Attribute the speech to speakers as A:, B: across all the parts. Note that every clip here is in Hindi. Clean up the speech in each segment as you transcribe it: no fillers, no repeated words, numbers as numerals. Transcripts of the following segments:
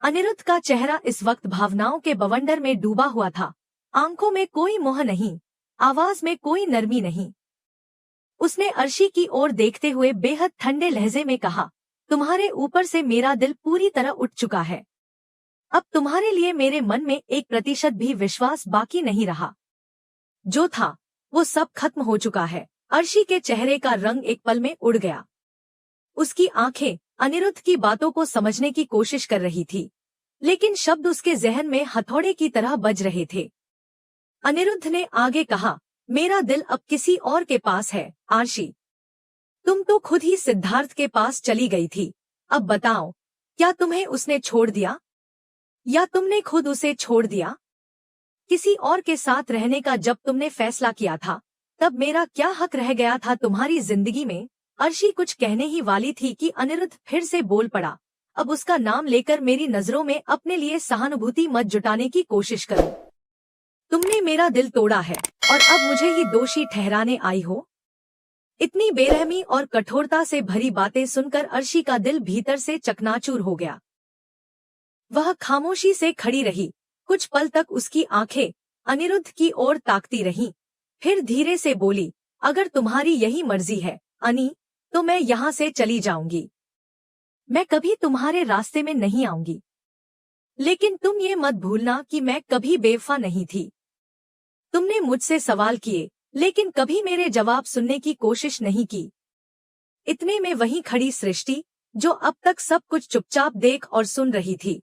A: अनिरुद्ध का चेहरा इस वक्त भावनाओं के बवंडर में डूबा हुआ था। आंखों में कोई मोह नहीं, आवाज में कोई नरमी नहीं। उसने अर्शी की ओर देखते हुए बेहद ठंडे लहजे में कहा, तुम्हारे ऊपर से मेरा दिल पूरी तरह उठ चुका है। अब तुम्हारे लिए मेरे मन में 1% भी विश्वास बाकी नहीं रहा। जो था वो सब खत्म हो चुका है। अर्शी के चेहरे का रंग एक पल में उड़ गया। उसकी आंखें अनिरुद्ध की बातों को समझने की कोशिश कर रही थी, लेकिन शब्द उसके जहन में हथौड़े की तरह बज रहे थे। अनिरुद्ध ने आगे कहा, मेरा दिल अब किसी और के पास है आर्शी। तुम तो खुद ही सिद्धार्थ के पास चली गई थी। अब बताओ, क्या तुम्हें उसने छोड़ दिया या तुमने खुद उसे छोड़ दिया? किसी और के साथ रहने का जब तुमने फैसला किया था, तब मेरा क्या हक रह गया था तुम्हारी जिंदगी में? अर्शी कुछ कहने ही वाली थी कि अनिरुद्ध फिर से बोल पड़ा, अब उसका नाम लेकर मेरी नजरों में अपने लिए सहानुभूति मत जुटाने की कोशिश करो। तुमने मेरा दिल तोड़ा है और अब मुझे ही दोषी ठहराने आई हो? इतनी बेरहमी और कठोरता से भरी बातें सुनकर अर्शी का दिल भीतर से चकनाचूर हो गया। वह खामोशी से खड़ी रही। कुछ पल तक उसकी आंखें अनिरुद्ध की ओर ताकती रहीं। फिर धीरे से बोली, अगर तुम्हारी यही मर्जी है अनी, तो मैं यहाँ से चली जाऊंगी। मैं कभी तुम्हारे रास्ते में नहीं आऊंगी। लेकिन तुम ये मत भूलना कि मैं कभी बेवफा नहीं थी। तुमने मुझसे सवाल किए, लेकिन कभी मेरे जवाब सुनने की कोशिश नहीं की। इतने में वहीं खड़ी सृष्टि, जो अब तक सब कुछ चुपचाप देख और सुन रही थी,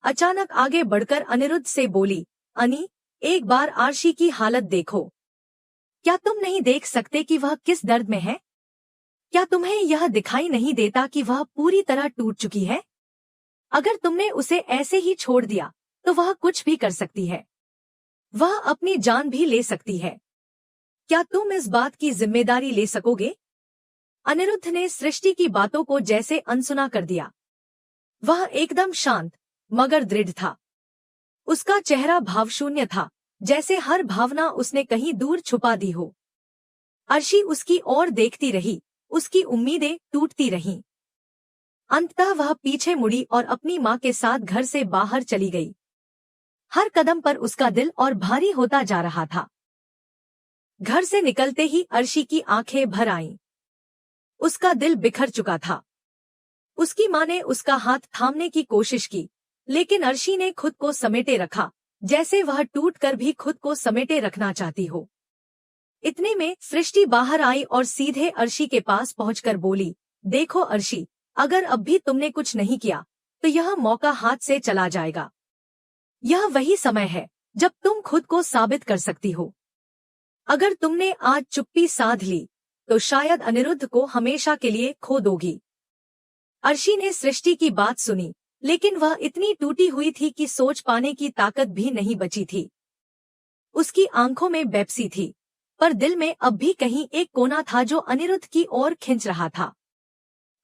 A: अचानक आगे बढ़कर अनिरुद्ध से बोली, अनी, एक बार आर्शी की हालत देखो। क्या तुम नहीं देख सकते कि वह किस दर्द में है? क्या तुम्हें यह दिखाई नहीं देता कि वह पूरी तरह टूट चुकी है? अगर तुमने उसे ऐसे ही छोड़ दिया तो वह कुछ भी कर सकती है। वह अपनी जान भी ले सकती है। क्या तुम इस बात की जिम्मेदारी ले सकोगे? अनिरुद्ध ने सृष्टि की बातों को जैसे अनसुना कर दिया। वह एकदम शांत मगर दृढ़ था। उसका चेहरा भावशून्य था, जैसे हर भावना उसने कहीं दूर छुपा दी हो। अर्शी उसकी ओर देखती रही, उसकी उम्मीदें टूटती रहीं। अंततः वह पीछे मुड़ी और अपनी माँ के साथ घर से बाहर चली गई। हर कदम पर उसका दिल और भारी होता जा रहा था। घर से निकलते ही अर्शी की आंखें भर आईं। उसका दिल बिखर चुका था। उसकी माँ ने उसका हाथ थामने की कोशिश की, लेकिन अर्शी ने खुद को समेटे रखा, जैसे वह टूटकर भी खुद को समेटे रखना चाहती हो। इतने में सृष्टि बाहर आई और सीधे अर्शी के पास पहुंचकर बोली, देखो अर्शी, अगर अब भी तुमने कुछ नहीं किया तो यह मौका हाथ से चला जाएगा। यह वही समय है जब तुम खुद को साबित कर सकती हो। अगर तुमने आज चुप्पी साध ली तो शायद अनिरुद्ध को हमेशा के लिए खो दोगी। अर्शी ने सृष्टि की बात सुनी, लेकिन वह इतनी टूटी हुई थी कि सोच पाने की ताकत भी नहीं बची थी। उसकी आंखों में बेबसी थी, पर दिल में अब भी कहीं एक कोना था जो अनिरुद्ध की ओर खिंच रहा था।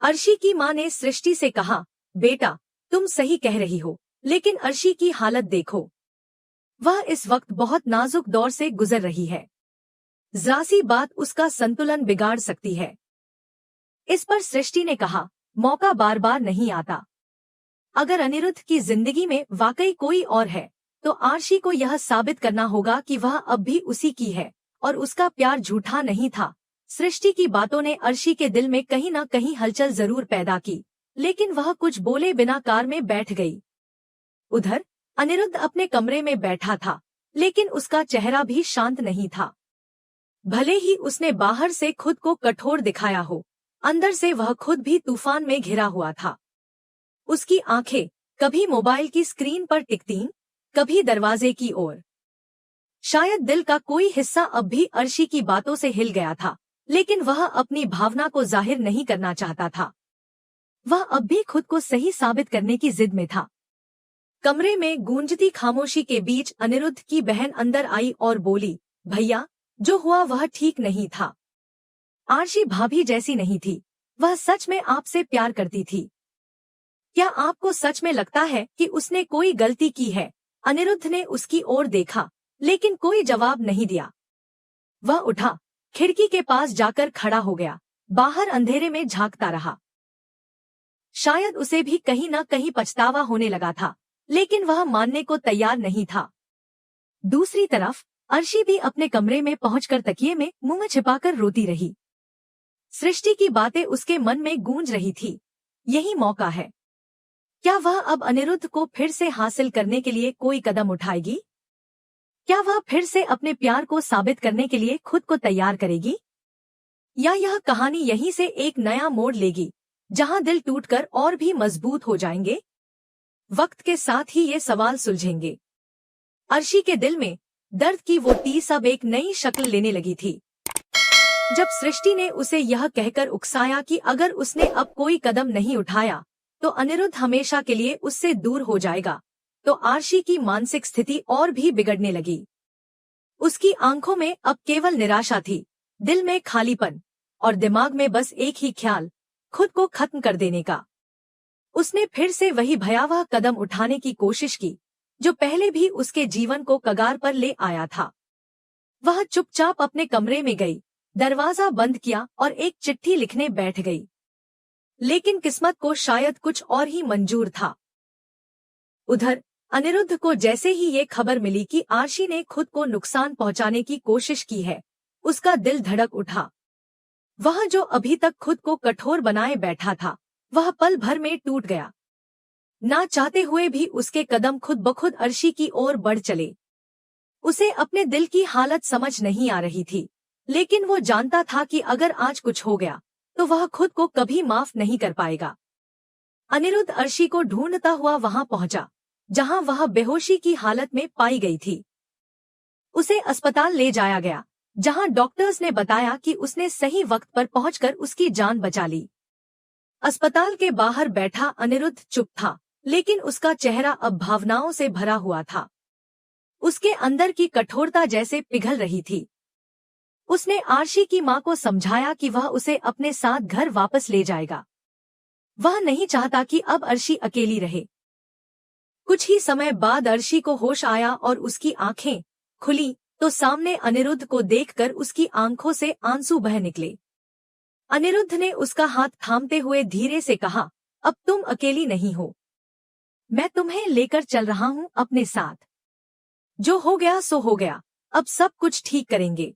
A: अर्शी की माँ ने सृष्टि से कहा, बेटा, तुम सही कह रही हो, लेकिन अर्शी की हालत देखो। वह इस वक्त बहुत नाजुक दौर से गुजर रही है। जरा सी बात उसका संतुलन बिगाड़ सकती है। इस पर सृष्टि ने कहा, मौका बार बार नहीं आता। अगर अनिरुद्ध की जिंदगी में वाकई कोई और है तो आर्शी को यह साबित करना होगा कि वह अब भी उसी की है और उसका प्यार झूठा नहीं था। सृष्टि की बातों ने अर्शी के दिल में कहीं न कहीं हलचल जरूर पैदा की, लेकिन वह कुछ बोले बिना कार में बैठ गई। उधर अनिरुद्ध अपने कमरे में बैठा था, लेकिन उसका चेहरा भी शांत नहीं था। भले ही उसने बाहर से खुद को कठोर दिखाया हो, अंदर से वह खुद भी तूफान में घिरा हुआ था। उसकी आंखें कभी मोबाइल की स्क्रीन पर टिकतीं, कभी दरवाजे की ओर। शायद दिल का कोई हिस्सा अब भी अर्शी की बातों से हिल गया था, लेकिन वह अपनी भावना को जाहिर नहीं करना चाहता था। वह अब भी खुद को सही साबित करने की जिद में था। कमरे में गूंजती खामोशी के बीच अनिरुद्ध की बहन अंदर आई और बोली, भैया, जो हुआ वह ठीक नहीं था। आर्शी भाभी जैसी नहीं थी। वह सच में आपसे प्यार करती थी। क्या आपको सच में लगता है कि उसने कोई गलती की है? अनिरुद्ध ने उसकी ओर देखा, लेकिन कोई जवाब नहीं दिया। वह उठा, खिड़की के पास जाकर खड़ा हो गया, बाहर अंधेरे में झांकता रहा। शायद उसे भी कहीं न कहीं पछतावा होने लगा था, लेकिन वह मानने को तैयार नहीं था। दूसरी तरफ अर्शी भी अपने कमरे में पहुंचकर तकिए में मुंह छिपाकर रोती रही। सृष्टि की बातें उसके मन में गूंज रही थी। यही मौका है। क्या वह अब अनिरुद्ध को फिर से हासिल करने के लिए कोई कदम उठाएगी? क्या वह फिर से अपने प्यार को साबित करने के लिए खुद को तैयार करेगी? या यह कहानी यहीं से एक नया मोड़ लेगी, जहां दिल टूटकर और भी मजबूत हो जाएंगे? वक्त के साथ ही ये सवाल सुलझेंगे। अर्शी के दिल में दर्द की वो टीस अब एक नई शक्ल लेने लगी थी। जब सृष्टि ने उसे यह कहकर उकसाया कि अगर उसने अब कोई कदम नहीं उठाया तो अनिरुद्ध हमेशा के लिए उससे दूर हो जाएगा, तो अर्शी की मानसिक स्थिति और भी बिगड़ने लगी। उसकी आंखों में अब केवल निराशा थी, दिल में खालीपन और दिमाग में बस एक ही ख्याल, खुद को खत्म कर देने का। उसने फिर से वही भयावह कदम उठाने की कोशिश की जो पहले भी उसके जीवन को कगार पर ले आया था। वह चुपचाप अपने कमरे में गई, दरवाजा बंद किया और एक चिट्ठी लिखने बैठ गई। लेकिन किस्मत को शायद कुछ और ही मंजूर था। उधर अनिरुद्ध को जैसे ही ये खबर मिली कि अर्शी ने खुद को नुकसान पहुंचाने की कोशिश की है, उसका दिल धड़क उठा। वह जो अभी तक खुद को कठोर बनाए बैठा था, वह पल भर में टूट गया। ना चाहते हुए भी उसके कदम खुद ब खुद अर्शी की ओर बढ़ चले। उसे अपने दिल की हालत समझ नहीं आ रही थी, लेकिन वो जानता था कि अगर आज कुछ हो गया तो वह खुद को कभी माफ नहीं कर पाएगा। अनिरुद्ध अर्शी को ढूंढता हुआ वहां पहुंचा, जहां वह बेहोशी की हालत में पाई गई थी। उसे अस्पताल ले जाया गया, जहां डॉक्टर्स ने बताया कि उसने सही वक्त पर पहुंचकर उसकी जान बचा ली। अस्पताल के बाहर बैठा अनिरुद्ध चुप था, लेकिन उसका चेहरा अब भावनाओं से भरा हुआ था। उसके अंदर की कठोरता जैसे पिघल रही थी। उसने अर्शी की मां को समझाया कि वह उसे अपने साथ घर वापस ले जाएगा। वह नहीं चाहता कि अब अर्शी अकेली रहे। कुछ ही समय बाद अर्शी को होश आया और उसकी आंखें खुली तो सामने अनिरुद्ध को देखकर उसकी आंखों से आंसू बह निकले। अनिरुद्ध ने उसका हाथ थामते हुए धीरे से कहा, अब तुम अकेली नहीं हो, मैं तुम्हें लेकर चल रहा हूं अपने साथ। जो हो गया सो हो गया, अब सब कुछ ठीक करेंगे।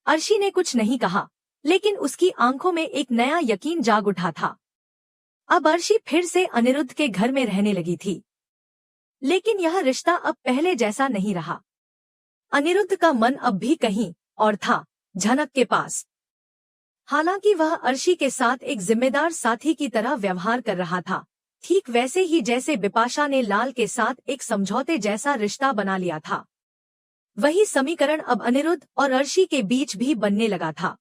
A: अर्शी ने कुछ नहीं कहा, लेकिन उसकी आंखों में एक नया यकीन जाग उठा था। अब अर्शी फिर से अनिरुद्ध के घर में रहने लगी थी, लेकिन यह रिश्ता अब पहले जैसा नहीं रहा। अनिरुद्ध का मन अब भी कहीं और था, झनक के पास। हालांकि वह अर्शी के साथ एक जिम्मेदार साथी की तरह व्यवहार कर रहा था, ठीक वैसे ही जैसे बिपाशा ने लाल के साथ एक समझौते जैसा रिश्ता बना लिया था। वही समीकरण अब अनिरुद्ध और अर्शी के बीच भी बनने लगा था।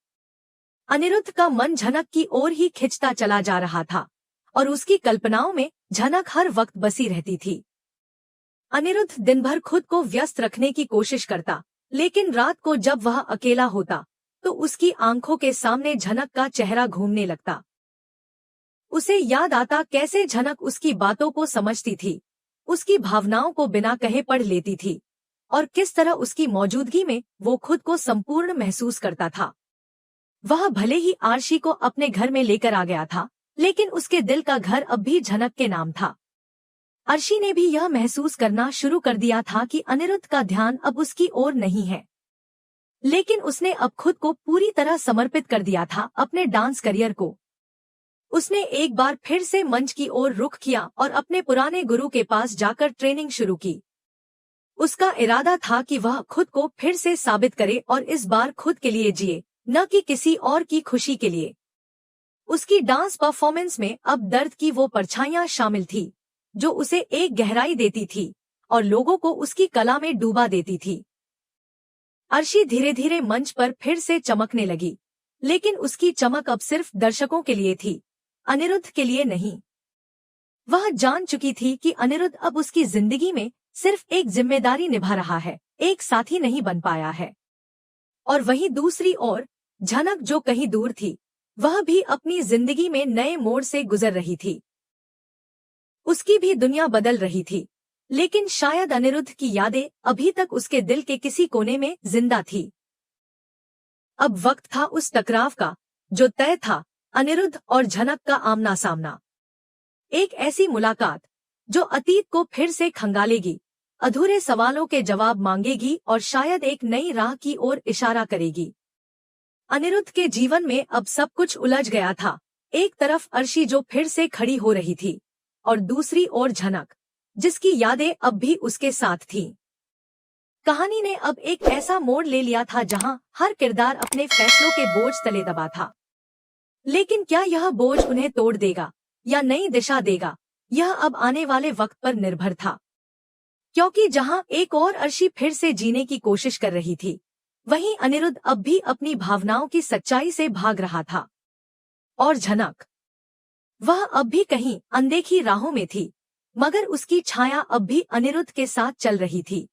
A: अनिरुद्ध का मन झनक की ओर ही खिंचता चला जा रहा था और उसकी कल्पनाओं में झनक हर वक्त बसी रहती थी। अनिरुद्ध दिन भर खुद को व्यस्त रखने की कोशिश करता, लेकिन रात को जब वह अकेला होता तो उसकी आंखों के सामने झनक का चेहरा घूमने लगता। उसे याद आता कैसे झनक उसकी बातों को समझती थी, उसकी भावनाओं को बिना कहे पढ़ लेती थी और किस तरह उसकी मौजूदगी में वो खुद को संपूर्ण महसूस करता था। वह भले ही अर्शी को अपने घर में लेकर आ गया था, लेकिन उसके दिल का घर अब भी झनक के नाम था। अर्शी ने भी यह महसूस करना शुरू कर दिया था कि अनिरुद्ध का ध्यान अब उसकी ओर नहीं है, लेकिन उसने अब खुद को पूरी तरह समर्पित कर दिया था अपने डांस करियर को। उसने एक बार फिर से मंच की ओर रुख किया और अपने पुराने गुरु के पास जाकर ट्रेनिंग शुरू की। उसका इरादा था कि वह खुद को फिर से साबित करे और इस बार खुद के लिए जिए, न कि किसी और की खुशी के लिए। उसकी डांस परफॉर्मेंस में अब दर्द की वो परछाइयां शामिल थी जो उसे एक गहराई देती थी और लोगों को उसकी कला में डूबा देती थी। अर्शी धीरे धीरे मंच पर फिर से चमकने लगी, लेकिन उसकी चमक अब सिर्फ दर्शकों के लिए थी, अनिरुद्ध के लिए नहीं। वह जान चुकी थी कि अनिरुद्ध अब उसकी जिंदगी में सिर्फ एक जिम्मेदारी निभा रहा है, एक साथी नहीं बन पाया है। और वहीं दूसरी ओर झनक जो कहीं दूर थी, वह भी अपनी जिंदगी में नए मोड़ से गुजर रही थी। उसकी भी दुनिया बदल रही थी, लेकिन शायद अनिरुद्ध की यादें अभी तक उसके दिल के किसी कोने में जिंदा थी। अब वक्त था उस टकराव का जो तय था, अनिरुद्ध और झनक का आमना सामना। एक ऐसी मुलाकात जो अतीत को फिर से खंगालेगी, अधूरे सवालों के जवाब मांगेगी और शायद एक नई राह की ओर इशारा करेगी। अनिरुद्ध के जीवन में अब सब कुछ उलझ गया था। एक तरफ अर्शी जो फिर से खड़ी हो रही थी और दूसरी ओर झनक, जिसकी यादें अब भी उसके साथ थीं। कहानी ने अब एक ऐसा मोड़ ले लिया था जहां हर किरदार अपने फैसलों के बोझ तले दबा था। लेकिन क्या यह बोझ उन्हें तोड़ देगा या नई दिशा देगा, यह अब आने वाले वक्त पर निर्भर था। क्योंकि जहां एक और अर्शी फिर से जीने की कोशिश कर रही थी, वहीं अनिरुद्ध अब भी अपनी भावनाओं की सच्चाई से भाग रहा था। और झनक, वह अब भी कहीं अनदेखी राहों में थी, मगर उसकी छाया अब भी अनिरुद्ध के साथ चल रही थी।